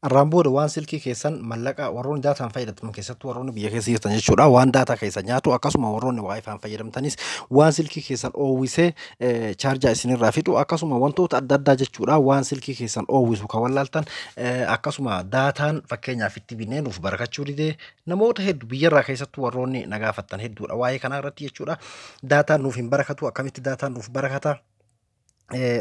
Arraan waan silkii keessan mallaqa warroonni daataan fayyadamtan keessattuu warroonni biyya keessa jirtan jechuudha. Waan daataa keessa nyaatu akkasuma warroonni waayifaan fayyadamtanis waan silkii keessan oowwisee chaarjaa isinirraa fixu akkasuma wantoota adda addaa jechuudha. Waan silkii keessan oowwisu kan wallaaltan akkasuma daataan fakkeenyaaf itti binnee nuuf barakachuu didee namoota hedduu biyyarraa keessattuu warroonni nagaafattan hedduudha. Waa'ee kanaa irratti jechuudha. Daataan nuuf hin barakatu akkamitti daataan nuuf barakata?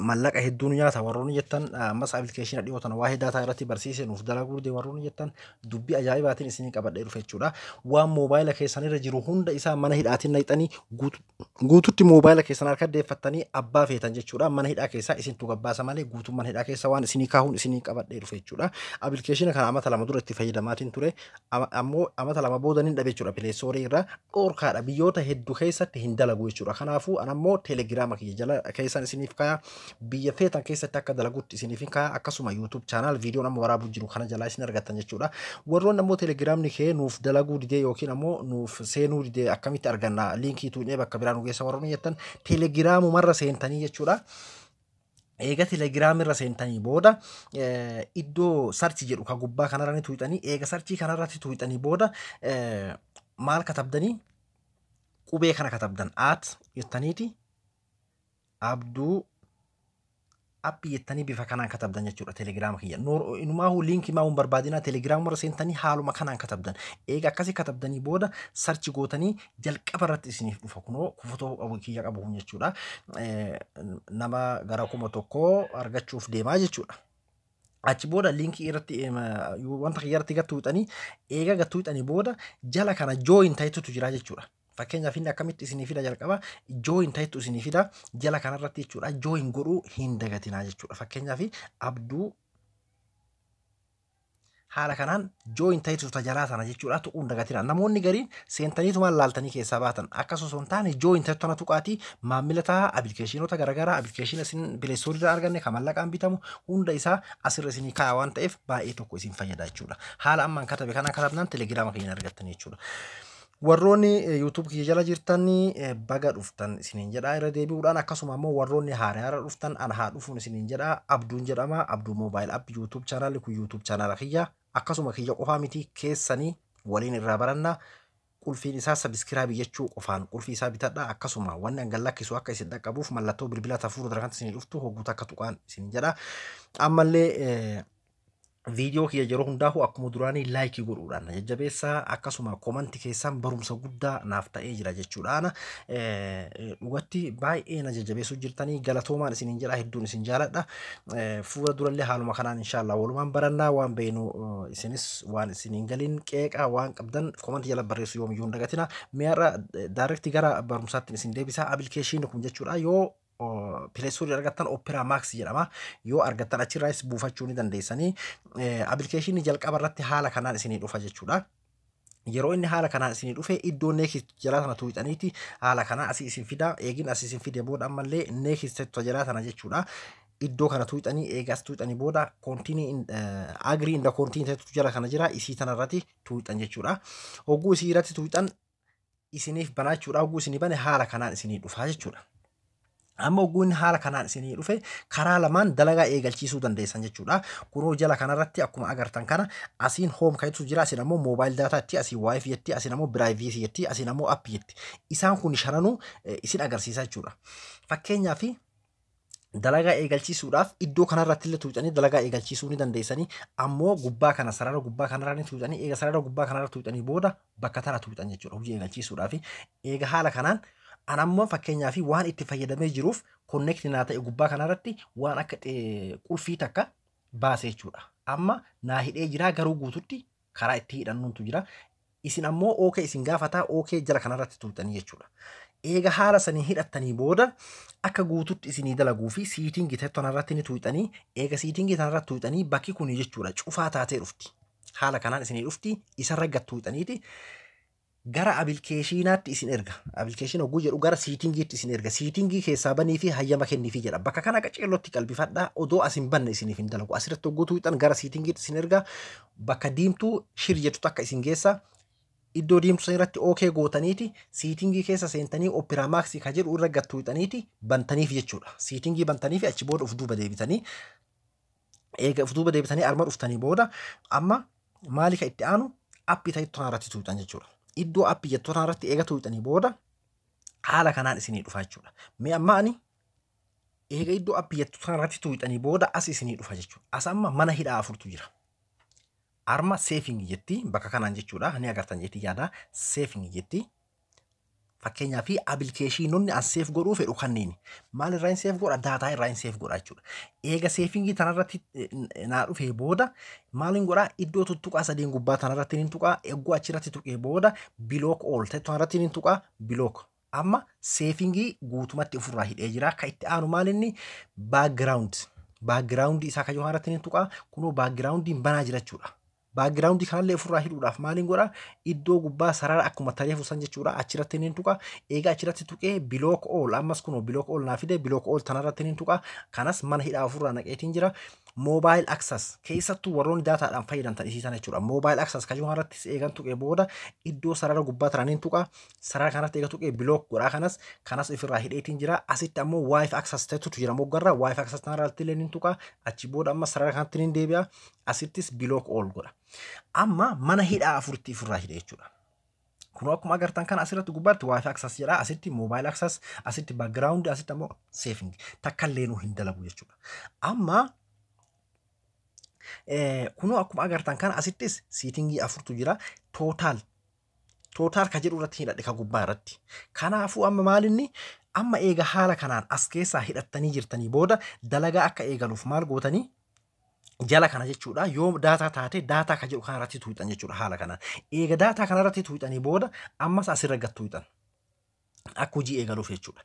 Mallaqa hedduun nyaata warroonni jettan ammas appilikeeshina dhiyootan waa'ee daataa irratti barsiisee nuuf dalaguu dide warroonni jettan dubbii ajaa'ibaatiin isinii qabadhee dhufe jechuudha. Waan moobaayila keessanirra jiru hunda isaa mana hidhaatiin naqxanii guututti moobaayila keessan harka deeffattanii abbaa feetan jechuudha. Mana hidhaa keessaa isintu gabbaasa malee guutuu mana hidhaa keessa waan isinii kaahuun isinii qabadhee dhufe jechuudha. Appilikeeshina kana amata lama dura itti fayyadamaatiin ture. Ammoo amata lama boodaniin dhabe jechuudha. Pileesoorii irraa dhoorkaadha biyyoota hedduu keessatti hin dalagu jechuudha. Kanaafuu anammoo teelegiraama kiyya jala keessan isiniif kaayaa biyya feetan keessatti akka dalaguutti isiniif kaayaa akkasuma YouTube channel viidiyoon amma waraabuu jiru kana jalaa isin argattan jechuudha. Warroonni ammoo teelegiraamni kee nuuf dalaguu didee yookiin ammoo nuuf seenuu didee akkamitti arganna liinkii tuunee bakka biraa nu geessa warroonni jettan teelegiraamumarra seentanii jechuudha. Eega teelegiraam irra seentanii booda iddoo sarchi jedhu ka gubbaa kanarrani tuuxanii eega sarchii kanarratti tuuxanii booda maal katabdanii qubee kana katabdan jettaniiti abduu appii jettanii bifa kanaan katabdan jechuudha teelegiraama kiyya. Inumaahu liinkii maa'uun barbaadinaa teelegiraamuma irra seentanii haaluma kanaan katabdan. Eega akkasii katabdanii booda sarchi gootanii jalqaba irratti isiniif dhufa kunoo kufutoo kiyya qabu kun jechuudha. Nama gara 1,000 argachuuf deemaa jechuudha. Achi booda liinkii irratti wanta kiyya irratti gattuuxanii eega gattuuxanii booda jala kana jooyin ta'etu jira jechuudha. Fakkeenyaaf inni akkamitti isinii fida jalqaba jooyin ta'etu isinii fida jala kanarratti jechuudha. Jooyin godhuu hin dagatinaa jechuudha. Fakkeenyaaf abduu haala kanaan jooyin ta'etu tajalaa sana jechuudha tuquu hin dagatinaa. Namoonni gariin seentaniitumaan laaltanii keessaa baatan akkasumas osoo hin taane jooyin ta'etu tana tuqaatii maamila ta'a appilikeeshinoota garaagaraa appilikeeshina isin pileestoorii irraa arganne kan mallaqaan bitamu hunda isaa asirra isinii kaayaa waan ta'eef baay'ee tokko isin fayyada jechuudha. Haala ammaan katabe kanaan katabnaan teelegiraama keenya argattan jechuudha. Warroonni YouTube kiyya jala jirtanii baga dhuftan isiniin jedhaa irra deebi'uudhaan akkasuma ammoo warroonni haaraa dhuftan ana haa dhufuun isiniin jedhaa abduun jedhama abduu moobaayil app YouTube channel kun YouTube channel kiyya akkasuma kiyya qofaa miti keessanii waliin irraa barannaa qulfiin isaa subscribe jechuu qofaan qulfii isaa bitadhaa akkasuma wanni an gallakkisu akka isin dhaqqabuuf mallattoo bilbila tafuura darakanti isinii dhuftu hogguuta akka tuqaan isiniin jedhaa ammallee viidiyoo kiyya yeroo hundaahu akkuma duraanii laayikii godhuudhaan jajjabeessaa akkasuma komantii keessaan barumsa guddaa naaf ta'ee jira jechuudhaan dhugatti baay'ee na jajjabeessuu jirtanii galatoomaan isiniin jedha hedduun isin jaaladha fuula durallee haaluma kanaan inshaallah walumaan barannaa waan beenu isinis waan isiniin galiin qeeqaa waan qabdan komantii jala barreessu yoomiyyuu hin dagatina mi'aarra daayirektii gara barumsaatti isin deebisaa appilikeeshinii kun jechuudha yoo pileestoorii argattan Opera Max jedhama. Yoo argattan achirraas buufachuu ni dandeessanii. Appilikeeshinii jalqaba irratti haala kanaan isinii dhufa jechuudha. Yeroo inni haala kanaan isinii dhufe iddoo neekis jalaa sana tuuxaniiti haala kanaa asii isin fida eegin asii isin fide booda ammallee neekis jalaa sana jechuudha. Iddoo kana tuuxanii eegas tuuxanii booda koontinii agrii inda koontinii ta'etu jala kana jira isii tanarratti tuuxan jechuudha. Hogguu isii irratti tuuxan isiniif banaa jechuudha. Hogguu isinii bane haala kanaan isinii dhufa jechuudha. Amma ogguun haala kanaan isinii dhufe karaa lamaan dalagaa eegalchiisuu dandeessan jechuudha. Kunoo jala kanarratti akkuma agartan kana asiin hoom ka'itu jira asiin ammoo moobaayil daataatti asiin waayifii jetti asiin ammoo biraayiveesii jetti asiin ammoo appii jetti. Isaan kun shananuu isin agarsiisa jechuudha. Fakkeenyaaf dalagaa eegalchiisuudhaaf iddoo kanarratti illee tuuxanii dalagaa eegalchiisuu ni dandeessanii ammoo gubbaa kana sarara gubbaa kanarraa ni tuuxanii eega sarara gubbaa kanarra tuuxanii booda bakka tana tuuxan jechuudha hojii eegalchiisuudhaaf eega haala kanaan anammoo fakkeenyaaf waan itti fayyadamee jiruuf konneektii naa ta'e gubbaa kanarratti waan akka qulfii takka baasee jechuudha. Amma naa hidhee jira garuu guututti karaa itti hidhannuutu jira. Isin ammoo ookee isin gaafataa ookee jala kanarratti tuuxanii jechuudha. Eega haala sanii hidhattanii booda akka guututti isinii dalaguu fi siitingii ta'e tonarratti ni tuuxanii eega siitingii tanarratti tuuxanii bakki kun jechuudha cufaa taatee dhufti. Haala kanaan isinii dhufti isarra gattuuxaniiti. Gara appilikeeshinaatti isin erga. Appilikeeshina hogguu jedhu gara siitingiitti isin erga. Siitingii keessaa banii fi hayyama kenniifi jedha. Bakka kana qaceellotti qalbifadhaa odoo asin banne isiniif hin dalagu. Asirratti hogguu tuuxan gara siitingiitti isin erga. Bakka diimtuu shir jettu akka isin geessa. Iddoo diimtuu irratti ookee gootaniiti siitingii keessa seentanii Opera Max ka jedhu irra gattuuxaniiti bantaniif jechuudha. Siitingii bantaniif achi booda of duuba deebitanii eega fuutuba deebitanii arma dhuftanii booda amma maali ka itti aanu appii ta'e irratti tuuxan jechuudha. Iddoo appii jettu irratti eega tuuxanii booda haala kanaan isinii dhufa jechuudha. Mee amma ani eega iddoo appii jettu irratti tuuxanii booda as isinii dhufa jechuudha. As amma mana hidhaa afurtu jira. Arma seefing jetti bakka kanaan jechuudha. Ni agartan jetti yaada seefing jetti. Fakkeenyaa fi aappilikeeshinoonni as seef godhuu fedhu kanneen maal irraa hin seef godha daataa irraa hin seef godha jechuudha. Eega seefingii tanarratti naa dhufee booda maal hin godha iddoo tuttuqaa sadeen gubbaa tanarratti hin tuqaa eeguu achirratti tuqee booda bilook ool ta'e tanarratti hin tuqaa bilook. Amma seefingii guutumatti ofirraa hidhee jira. Kan itti aanu maal inni baagiraawundi isaa kan irratti hin tuqaa kunoo baagiraawundiin banaa jira jechuudha. Baagiraawundi kanallee ofirraa hidhuudhaaf maal hin godha iddoo gubbaa sarara akkuma tareef usan jechuudha. Achirratti hin tuqaa eega achirratti tuqee bilook ool ammas kunoo bilook ool naa fide bilook ool tanarratti hin tuqaa kanas mana hidhaa ofirraa naqeetiin jira. Mobile access keessattuu warroonni daataadhaan fayyadamtan isiisan jechuudha. Mobile access kan irratti eegan tuqee booda iddoo sarara gubbaa tanaan tuqaa sarara kanatti eega tuqee bilook godhaa kanas ofirraa hidheetiin jira. Asitti ammoo wifi access ta'etu jira moggarra wifi access tanarratti illee hin tuqaa achi booda amma sarara kanatti hin deebi'a asittis bilook ool godha. Amma mana hidhaa afuritti ofirraa hidhee jechuudha. Kun akkuma agartan kan asirratti gubbaatti wifi access jedha asitti mobile access asitti background asitti ammoo saving takka illee hin dalagu jechuudha. Amma kunoo akkuma agartan kan asittis siitingii afurtu jira. Total ka jedhu irratti hidhadhe ka gubbaa irratti. Kanaafuu amma maalinni amma eega haala kanaan as keessaa hidhattanii jirtanii booda dalagaa akka eegaluuf maal gootanii jala kana jechuudha. Yoo daataa taate daataa ka jedhu kanarratti tuuxan jechuudha haala kanaan. Eega daataa kanarratti tuuxanii booda ammas asirra gad tuuxan. Akka hojii eegaluuf jechuudha.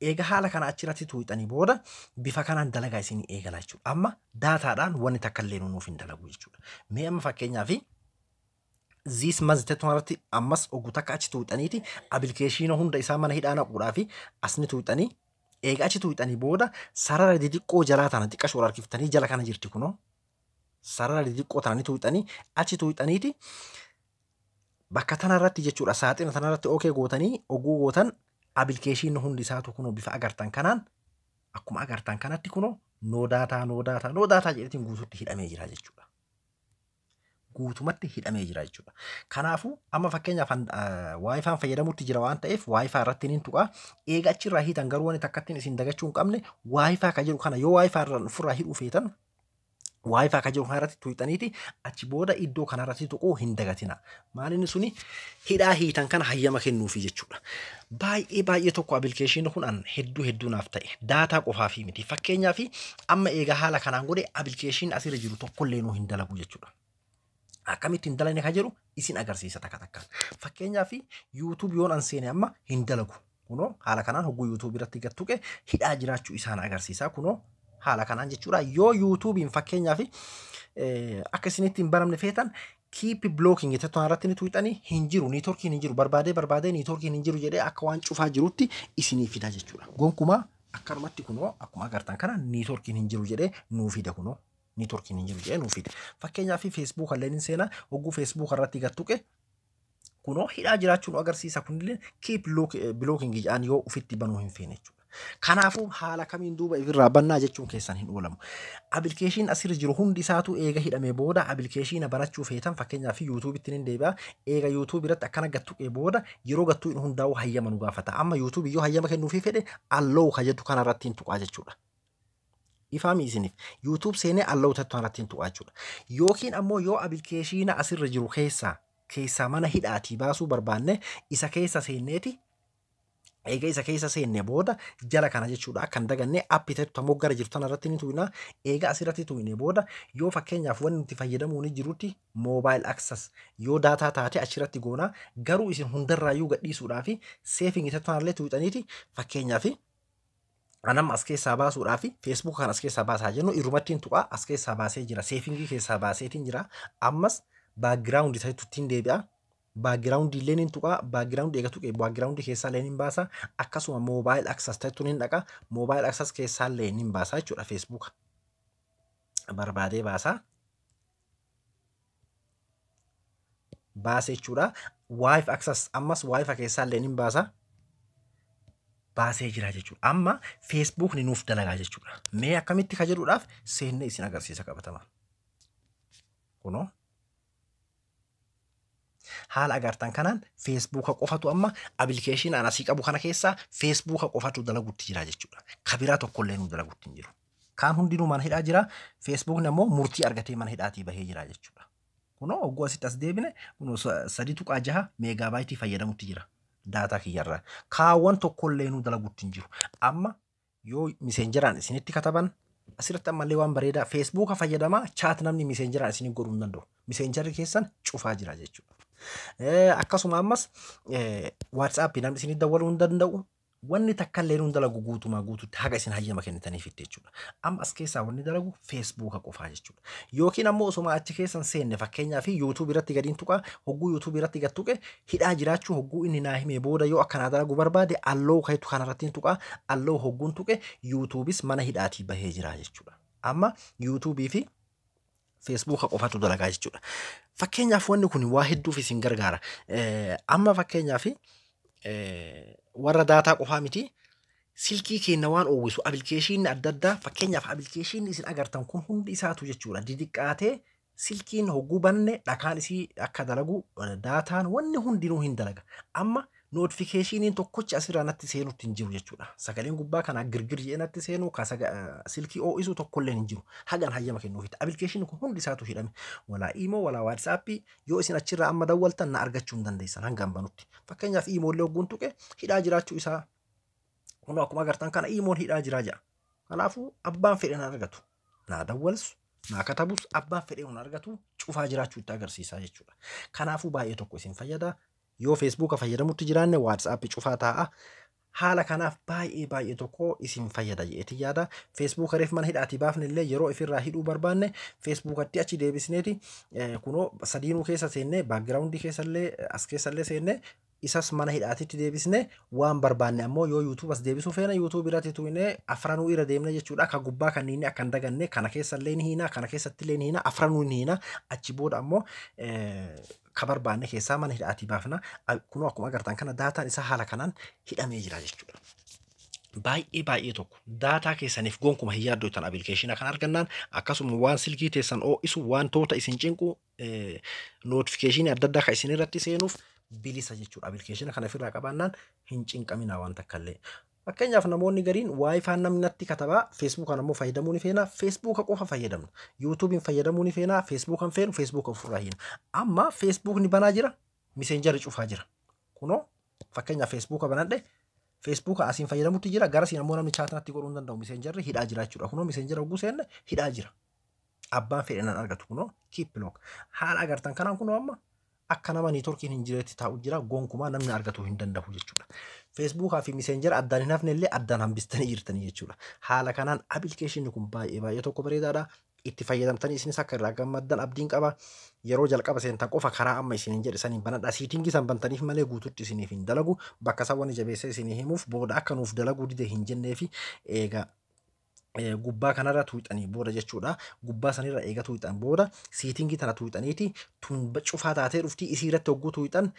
Eega haala kana achirratti tuuxanii booda bifa kanaan dalagaa isinii eegala jechuudha. Amma daataadhaan wanni takka illee nuuf hin dalagu jechuudha. Mee amma fakkeenyaaf ziis maziteetu irratti ammas oguu takka achi tuuxaniiti aappilikeeshina hunda isaa mana hidhaa naquudhaaf asni tuuxanii eega achi tuuxanii booda sarara xixiqqoo jalaa tana xiqqa shoora harkiftanii jala kana jirti kunoo sarara xixiqqoo tananii tuuxanii achi tuuxaniiti bakka tanarratti jechuudha saaxina tanarratti okee gootanii oguu gootan aappilikeeshinni hundi isaatu kunoo bifa agartan kanaan akkuma agartan kanatti kunoo no daataa jedhetiin guututti hidhamee jira jechuudha. Guutumatti hidhamee jira jechuudha. Kanaafuu amma fakkeenyaaf waayifaan fayyadamutti jira waan ta'eef waayifaa irratti hin tuqaa eega achirraa hiitan garuu wanti takkattiin isin dagachuu hin qabne waayifaa ka jedhu kana yoo waayifaa irraa ofirraa hidhuu feetan waayifaa ka jedhu kanarratti tuuxaniiti achi booda iddoo kanarratti tuquu hin dagatina. Maalinni suni hidhaa hiitan kana hayyama kennuufi jechuudha. Baay'ee tokko aappilikeeshinii kun hedduu naaf ta'e daataa qofaafi miti. Fakkeenyaaf amma eega haala kanaan godhe aappilikeeshinii asirra jiru tokkollee nuu hin dalagu jechuudha. Akkamitti hin dalane ka jedhu isin agarsiisa takka. Fakkeenyaaf YouTube yoon anseene amma hin dalagu. Kunoo haala kanaan hogguu YouTube irratti gad tuqe hidhaa jiraachuu isaan agarsiisa. Kunoo haala kanaan jechuudha. Yoo YouTubein fakkeenyaaf akka isinitti hin baramne feetan keep blocking jettu irratti ni tuuxanii hin jiru networkiin hin jiru barbaadee networkiin hin jiru jedhee akka waan cufaa jirutti isinii fida jechuudha. Gonkumaa akkanumatti kunoo akkuma agartan kana networkiin hin jiru jedhee nuu fida kunoo. Networkiin hin jiru jedhee nuu fida. Fakkeenyaaf Facebook illee ni seena hogguu Facebook irratti gad tuqe kunoo hidhaa jiraachuu nu agarsiisa kunillee keep blocking jedhaan yoo ufitti banuu hin feene jechuudha. Kanaafuu haala kamiin duuba irraa bannaa jechuun keessan hin oolamu. Aappilikeeshin asirra jiru hundi isaatu eega hidhamee booda aappilikeeshina barachuu feetan fakkeenyaaf YouTube ittiin hin deebi'a. Eega YouTube irratti akkana gad tuqee booda yeroo gad tuqin hundaa'uu hayyama nu gaafata. Amma YouTube yoo hayyama kennuufii fedhe allow ka jedhu kanarratti hin tuqaa jechuudha. Ifaami isiniif YouTube seenee allow tattu kanarratti hin tuqaa jechuudha. Yookiin ammoo yoo aappilikeeshina asirra jiru keessaa mana hidhaatii baasuu barbaanne isa keessa seenneeti. Eega isa keessa seenne booda jala kana jechuudha akkan daganne appii ta'e tammoo gara jirtu tanarratti ni tuqina. Eega asirratti tuqine booda yoo fakkeenyaaf wanti nuti fayyadamuu ni jirutti mobile access yoo daataa taate achirratti goona garuu isin hundarraayyuu gadhiisuudhaaf saving ta'e tanallee tuqxaniiti fakkeenyaaf anam as keessaa baasuudhaaf Facebook kan as keessaa baasaa jennu irrumattiin tuqaa as keessaa baasee jira savingii keessaa baaseetiin jira ammas background ta'e tuttiin deebi'a. Background illee ni tuqaa background eega tuqee background keessaa illee ni baasa akkasuma mobile access ta'etu ni dhaqa mobile access keessaa illee ni baasa jechuudha Facebook barbaadee baasa jechuudha wifi access ammas wifi keessaa illee ni baasa baasee jira jechuudha. Amma Facebook ni nuuf dalagaa jechuudha. Mee akkamitti ka jedhuudhaaf seenne isin agarsiisa qabatama. Kunoo haala agartan kanaan Facebook qofatu amma application ana asii qabu kana keessa Facebook qofatu dalaguutti jira jechuudha. Kabiraa tokkollee nu dalaguutti hin jiru. Kaan hundinuu mana hidhaa jira. Facebook nammoo murtii argatee mana hidhaatii bahee jira jechuudha. Kunoo ogguu asitti as deebine kunoo 3.6 meegaabaaytii fayyadamutti jira. Daataa kiyyarraa. Kaawwan tokkollee nu dalaguutti hin jiru. Amma yoo messengeraan isinitti kataban asirratti ammallee waan bareedaa Facebook fayyadamaa chat namni messengeraan isinii godhuu hin danda'u. Messengerri keessan cufaa jira jechuudha. Akkasuma ammas WhatsApp namni isinii dawwaluu hin danda'u. Wanni takka illee nu dalagu guutumaa guututti haga isin hayyama kennitaniif jechuudha. Amma as keessaa wanni dalagu Facebook qofaa jechuudha. Yookiin ammoo osuma achi keessan seenne fakkeenyaaf YouTube irratti gadiin tuqaa hogguu YouTube irratti gad tuqe hidhaa jiraachuu hogguu inni naa himee booda yoo akkanaa dalagu barbaade alloo kayitu kanarratti tuqaa alloo hogguun tuqe YouTubes mana hidhaatii bahee jira jechuudha. Amma YouTube fi Facebook qofatu dalagaa jechuudha. Fakkeenyaaf wanni kun waa hedduuf isin gargaara. Amma fakkeenyaaf warra daataa qofaa miti silkii keenya waan uwwisu application adda addaa fakkeenyaaf application isin agartan kun hundi isaatu jechuudha. Didiqqaatee silkiin hogguu banne dhakaan isii akka dalagu daataan wanni hundinuu hin dalaga. Amma notificationin tokkochi asirraa natti seenutti hin jiru jechuudha. Sagaleen gubbaa kana girgir jedhee natti seenu ka silkii oo'isu tokkollee hin jiru. Hagan hayyama kennuufitti. Application kun hundi isaatu hidhame. Walaa imo walaa WhatsApp yoo isin achirraa amma dawwaltan na argachuu hin dandeessan hanga banutti. Fakkeenyaaf imoollee hogguun tuqe hidhaa jiraachuu isaa kun akkuma agartan kana imoon hidhaa jiraa jira. Kanaafuu abbaan fedhe na argatu. Na dawwalsu na katabus abbaan fedhe na argatu cufaa jiraachuu itti agarsiisa jechuudha. Kanaafuu baay'ee tokko isin fayyada. Yoo Facebook fayyadamutti jiraanne WhatsApp cufaa taa'a. Haala kanaaf baay'ee tokko isin fayyada jeeti yaada. Facebook reef mana hidhaatii baafne illee yeroo ifirraa hidhuu barbaanne Facebookatti achi deebisneeti kunoo sadiinuu keessa seenne background keessa illee as keessa illee seenne isas mana hidhaatitti deebisne waan barbaanne ammoo yoo YouTube as deebisuu feena YouTube irratti tuine afranuu irra deemne jechuudha. Ka gubbaa kanniin akka hin daganne kana keessa illee ni hina kana keessatti illee ni hina afranuu ni hina achi booda ammoo ka barbaanne keessaa mana hidhaatii baafna. Kunoo akkuma agartan kana daataan isaa haala kanaan hidhamee jira jechuudha. Baay'ee tokko daataa keessaniif gonkuma hin yaaddoo tan application kan argannaan akkasuma waan silkii teessan oo'isu waan toota isin cinqu notification adda addaa ka isin irratti seenuuf bilisa jechuudha. Application kana ofirraa qabaannaan hin cinqamina waan takka illee. Fakkeenyaaf namoonni gariin Wi-Fi namni natti katabaa Facebook kan ammoo fayyadamuu ni feena Facebook qofa fayyadamna. YouTube fayyadamuu ni feena Facebook kan feenu Facebook ofirraa hina. Amma Facebook ni banaa jira Messenger cufaa jira. Kunoo fakkeenyaaf Facebook banadhe Facebook asiin fayyadamutti jira gara siin ammoo namni chat natti godhuu hin danda'u Messenger hidhaa jira jechuudha. Kunoo Messenger hogguu seenne hidhaa jira. Abbaan fedhe nan argatu kunoo keep lock. Haala agartan kanaan kunoo amma akka nama networkiin hin jireetti taa'u jira gonkumaa namni argatu hin danda'u jechuudha. Facebook fi Messenger addaan hin hafne illee addaan hambistanii jirtanii jechuudha. Haala kanaan application kun baay'ee tokko bareedaadha. Itti fayyadamtanii isinis akka irraa gammaddan abdiin qaba. Yeroo jalqaba seentan qofa karaa amma isin hin jedhisaniin banadha. Siitingii san bantaniif malee guututti isiniif hin dalagu. Bakka sawwan jabeessee isinii himuuf booda akka nuuf dalaguu dide hin jennee fi eega gubbaa kanarra tuuxanii booda jechuudha. Gubbaa sanirra eega tuuxan booda siitingii tana tuuxaniiti tun cufaa taatee dhuftii isii irratti hogguu tuuxan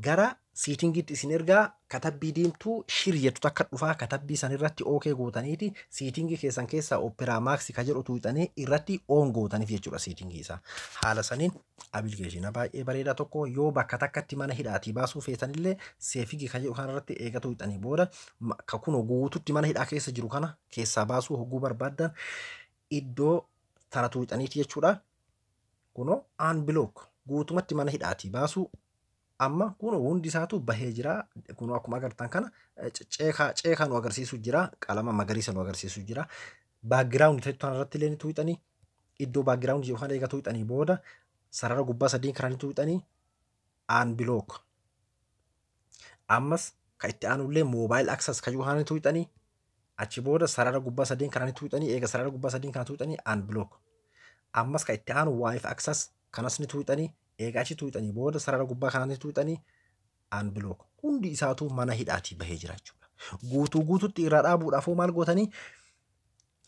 gara siitingiitti isin ergaa katabbii diimtuu shiriyatu takka dhufaa katabbii sanirratti ookee gootaniiti siitingii keessan keessaa Opera Max ka jedhu tuuxanii irratti oon gootaniif jechuudha siitingii isaa. Haala saniin application baay'ee bareedaa tokko yoo bakka takkatti mana hidhaatii baasuu feetanillee seefigii ka jedhu kanarratti eega tuuxanii booda ka kunoo guututti mana hidhaa keessa jiru kana keessaa baasuu hogguu barbaaddan iddoo tana tuuxaniiti jechuudha. Kunoo unblock guutumatti mana hidhaatii baasuu amma kunoo hundi isaatu bahee jira. Kunoo akkuma agartan kana ceekaa nu agarsiisu jira qalama magariisa nu agarsiisu jira. Background ta'an irratti illee ni tuuxanii iddoo background yookaan eega tuuxanii booda sarara gubbaa sadiin kana ni tuuxanii unblock. Ammas ka itti aanullee mobile access ka jiru kana ni tuuxanii achi booda sarara gubbaa sadiin kana ni tuuxanii eega sarara gubbaa sadiin kana tuuxanii unblock. Ammas ka itti aanu Wi-Fi access kanas ni tuuxanii eega achi tuuxanii booda sarara gubbaa kana ni tuuxanii unblock. Hundi isaatu mana hidhaatii bahee jira jechuudha. Guutuutti irraa dhaabuudhaaf maal gootanii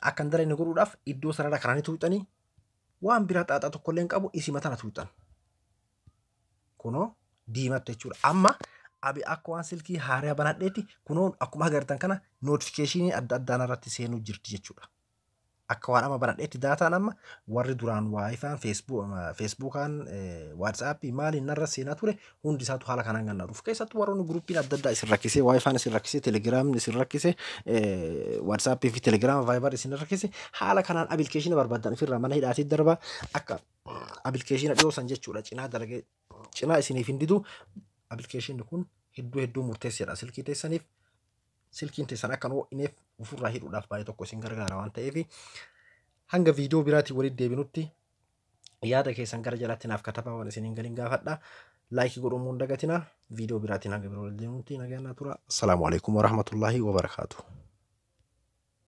akka hin dalayne godhuudhaaf iddoo sarara kana ni tuuxanii waan biraa xaaxaa tokkollee hin qabu isima tana tuuxan. Kunoo diimatte jechuudha. Amma akka waan silkii haaraa banadheetti kunoon akkuma agartan kana notifiikeeshinii adda addaan irratti seenuu jirti jechuudha. Akka waan amma banadheetti daataan amma warri duraan waayifaan feesbuukaan waatsaappii maaliin narra seenaa ture hundi isaatu haala kanaan ganna dhufu. Keessattuu warroonni guruupiin adda addaa isin rakkisee waayifaan isin rakkisee telegiraamni isin rakkisee waatsaappii fi telegiraama vaayibar isin rakkisee haala kanaan abilikeeshina barbaadan ofirraa mana hidhaatii darba akka abilikeeshina dhiyoosan jechuudha. Cinaa isiniif hin didu abilikeeshinni kun hedduu murteessaadha silkii teessaniif. Silkiin teessan akka ho'ineef ofirraa hidhuudhaaf baay'ee tokko isin gargaara waan ta'eef hanga viidiyoo biraatiin walitti deebinutti yaada keessan gara jalaatti naaf katabaa waan isiniin galiin gaafadha. Laayikii godhuu hin dagatinaa. Viidiyoo biraatiin hanga biroo walitti deebinutti nagaan tura. Assalaamu alaikum warahmatullaahi wabarakaatuh.